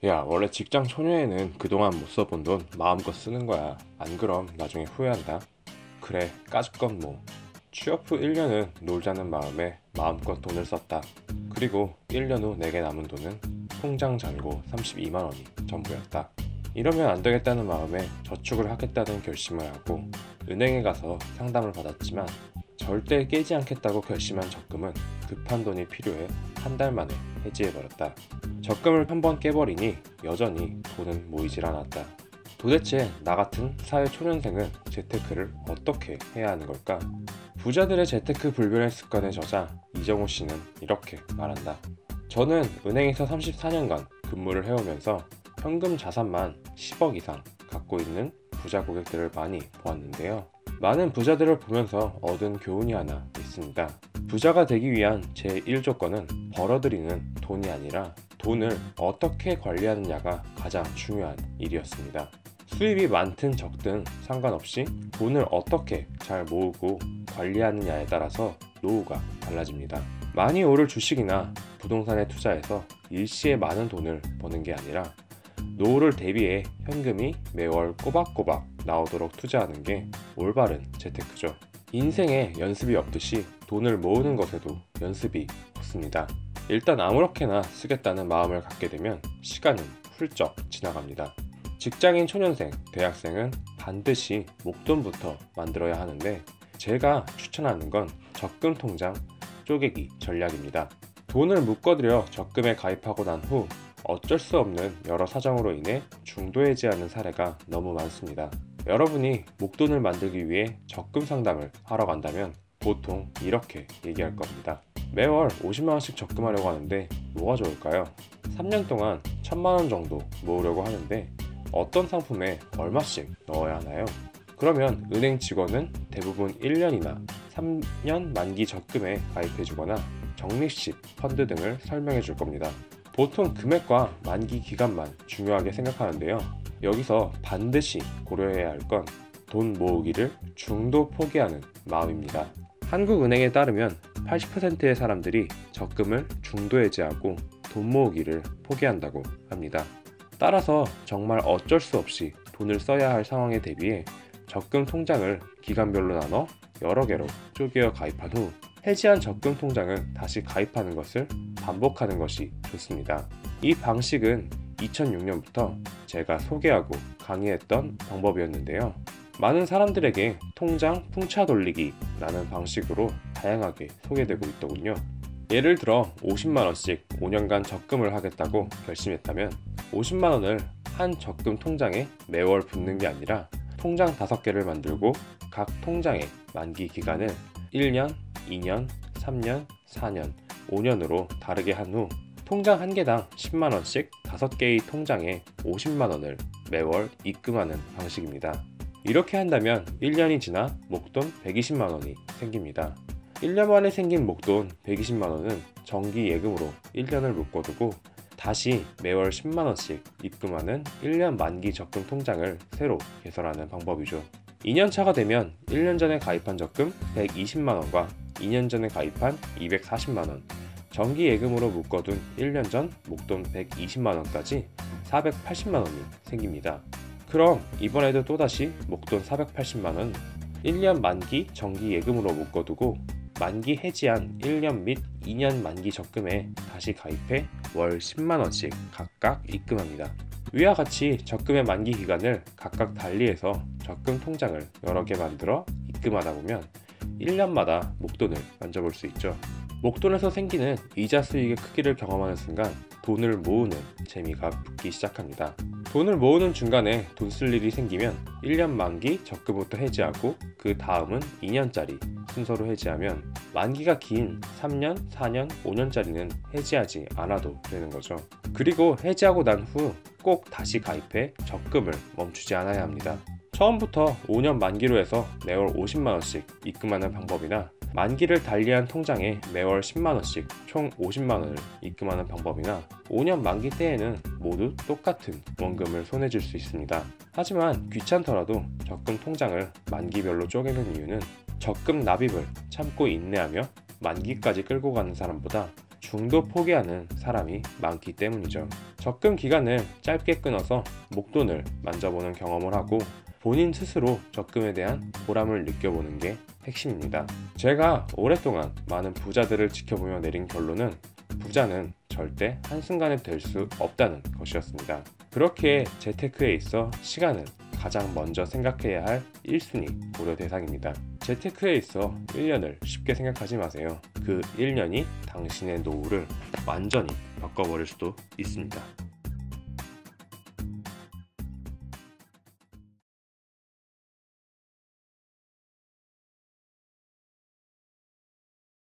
야, 원래 직장 초년에는 그동안 못 써본 돈 마음껏 쓰는 거야. 안 그럼 나중에 후회한다. 그래, 까짓것 뭐. 취업 후 1년은 놀자는 마음에 마음껏 돈을 썼다. 그리고 1년 후 내게 남은 돈은 통장 잔고 32만 원이 전부였다. 이러면 안 되겠다는 마음에 저축을 하겠다는 결심을 하고 은행에 가서 상담을 받았지만 절대 깨지 않겠다고 결심한 적금은 급한 돈이 필요해 한 달 만에 해지해버렸다. 적금을 한 번 깨버리니 여전히 돈은 모이질 않았다. 도대체 나 같은 사회 초년생은 재테크를 어떻게 해야 하는 걸까? 부자들의 재테크 불변의 습관의 저자 이정우 씨는 이렇게 말한다. 저는 은행에서 34년간 근무를 해오면서 현금 자산만 10억 이상 갖고 있는 부자 고객들을 많이 보았는데요. 많은 부자들을 보면서 얻은 교훈이 하나 있습니다. 부자가 되기 위한 제1조건은 벌어들이는 돈이 아니라 돈을 어떻게 관리하느냐가 가장 중요한 일이었습니다. 수입이 많든 적든 상관없이 돈을 어떻게 잘 모으고 관리하느냐에 따라서 노후가 달라집니다. 많이 오를 주식이나 부동산에 투자해서 일시에 많은 돈을 버는 게 아니라 노후를 대비해 현금이 매월 꼬박꼬박 나오도록 투자하는 게 올바른 재테크죠. 인생에 연습이 없듯이 돈을 모으는 것에도 연습이 없습니다. 일단 아무렇게나 쓰겠다는 마음을 갖게 되면 시간은 훌쩍 지나갑니다. 직장인 초년생, 대학생은 반드시 목돈부터 만들어야 하는데 제가 추천하는 건 적금 통장 쪼개기 전략입니다. 돈을 묶어들여 적금에 가입하고 난 후 어쩔 수 없는 여러 사정으로 인해 중도해지하는 사례가 너무 많습니다. 여러분이 목돈을 만들기 위해 적금 상담을 하러 간다면 보통 이렇게 얘기할 겁니다. 매월 50만원씩 적금하려고 하는데 뭐가 좋을까요? 3년 동안 1000만원 정도 모으려고 하는데 어떤 상품에 얼마씩 넣어야 하나요? 그러면 은행 직원은 대부분 1년이나 3년 만기 적금에 가입해주거나 적립식 펀드 등을 설명해 줄 겁니다. 보통 금액과 만기 기간만 중요하게 생각하는데요. 여기서 반드시 고려해야 할 건 돈 모으기를 중도 포기하는 마음입니다. 한국은행에 따르면 80%의 사람들이 적금을 중도 해지하고 돈 모으기를 포기한다고 합니다. 따라서 정말 어쩔 수 없이 돈을 써야 할 상황에 대비해 적금 통장을 기간별로 나눠 여러 개로 쪼개어 가입한 후 해지한 적금 통장은 다시 가입하는 것을 반복하는 것이 좋습니다. 이 방식은 2006년부터 제가 소개하고 강의했던 방법이었는데요. 많은 사람들에게 통장 풍차 돌리기라는 방식으로 다양하게 소개되고 있더군요. 예를 들어 50만원씩 5년간 적금을 하겠다고 결심했다면 50만원을 한 적금 통장에 매월 붓는 게 아니라 통장 5개를 만들고 각 통장의 만기 기간을 1년, 2년, 3년, 4년, 5년으로 다르게 한 후 통장 한 개당 10만원씩 5개의 통장에 50만원을 매월 입금하는 방식입니다. 이렇게 한다면 1년이 지나 목돈 120만원이 생깁니다. 1년 만에 생긴 목돈 120만원은 정기 예금으로 1년을 묶어두고 다시 매월 10만원씩 입금하는 1년 만기 적금 통장을 새로 개설하는 방법이죠. 2년 차가 되면 1년 전에 가입한 적금 120만원과 2년 전에 가입한 240만원, 정기 예금으로 묶어둔 1년 전 목돈 120만원까지 480만원이 생깁니다. 그럼 이번에도 또다시 목돈 480만원 1년 만기 정기 예금으로 묶어두고 만기 해지한 1년 및 2년 만기 적금에 다시 가입해 월 10만원씩 각각 입금합니다. 위와 같이 적금의 만기 기간을 각각 달리해서 적금 통장을 여러 개 만들어 입금하다 보면 1년마다 목돈을 만져볼 수 있죠. 목돈에서 생기는 이자 수익의 크기를 경험하는 순간 돈을 모으는 재미가 붙기 시작합니다. 돈을 모으는 중간에 돈 쓸 일이 생기면 1년 만기 적금부터 해지하고 그 다음은 2년짜리 순서로 해지하면 만기가 긴 3년, 4년, 5년짜리는 해지하지 않아도 되는 거죠. 그리고 해지하고 난 후 꼭 다시 가입해 적금을 멈추지 않아야 합니다. 처음부터 5년 만기로 해서 매월 50만원씩 입금하는 방법이나 만기를 달리한 통장에 매월 10만원씩 총 50만원을 입금하는 방법이나 5년 만기 때에는 모두 똑같은 원금을 손에 쥘 수 있습니다. 하지만 귀찮더라도 적금 통장을 만기별로 쪼개는 이유는 적금 납입을 참고 인내하며 만기까지 끌고 가는 사람보다 중도 포기하는 사람이 많기 때문이죠. 적금 기간을 짧게 끊어서 목돈을 만져보는 경험을 하고 본인 스스로 적금에 대한 보람을 느껴보는 게 핵심입니다. 제가 오랫동안 많은 부자들을 지켜보며 내린 결론은 부자는 절대 한순간에 될 수 없다는 것이었습니다. 그렇게 재테크에 있어 시간은 가장 먼저 생각해야 할 1순위 고려 대상입니다. 재테크에 있어 1년을 쉽게 생각하지 마세요. 그 1년이 당신의 노후를 완전히 바꿔버릴 수도 있습니다.